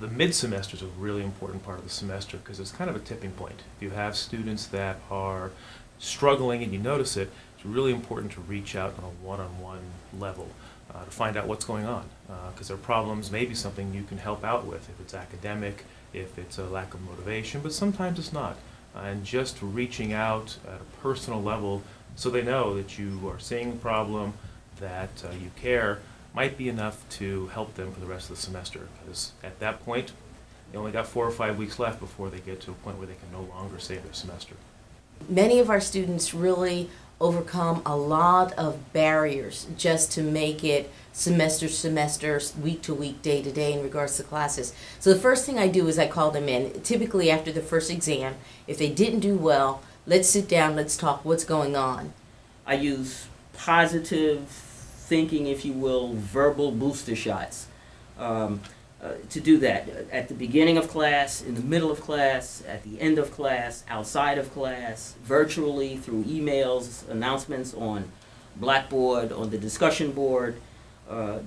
The mid-semester is a really important part of the semester because it's kind of a tipping point. If you have students that are struggling and you notice it, it's really important to reach out on a one-on-one level to find out what's going on, because their problems may be something you can help out with, if it's academic, if it's a lack of motivation, but sometimes it's not. And just reaching out at a personal level so they know that you are seeing the problem, that you care, might be enough to help them for the rest of the semester, because at that point they only got 4 or 5 weeks left before they get to a point where they can no longer save their semester. Many of our students really overcome a lot of barriers just to make it semester to semester, week to week, day to day in regards to classes. So the first thing I do is I call them in, typically after the first exam. If they didn't do well, let's sit down, let's talk, what's going on. I use positive thinking, if you will, verbal booster shots to do that. At the beginning of class, in the middle of class, at the end of class, outside of class, virtually, through emails, announcements on Blackboard, on the discussion board. I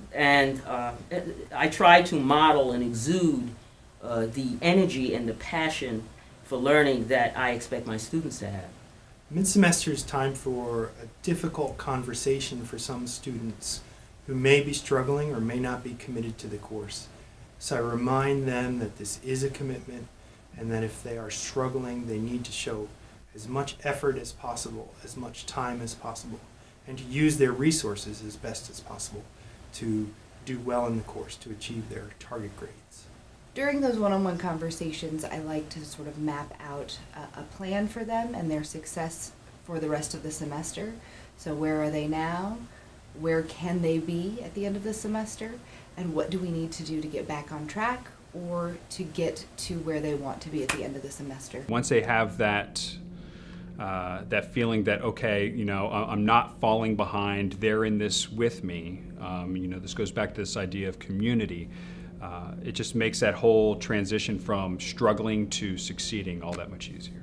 try to model and exude the energy and the passion for learning that I expect my students to have. Mid-semester is time for a difficult conversation for some students who may be struggling or may not be committed to the course. So I remind them that this is a commitment, and that if they are struggling, they need to show as much effort as possible, as much time as possible, and to use their resources as best as possible to do well in the course, to achieve their target grades. During those one-on-one conversations, I like to sort of map out a plan for them and their success for the rest of the semester. So where are they now? Where can they be at the end of the semester? And what do we need to do to get back on track or to get to where they want to be at the end of the semester? Once they have that that feeling that, okay, you know, I'm not falling behind, they're in this with me, you know, this goes back to this idea of community. It just makes that whole transition from struggling to succeeding all that much easier.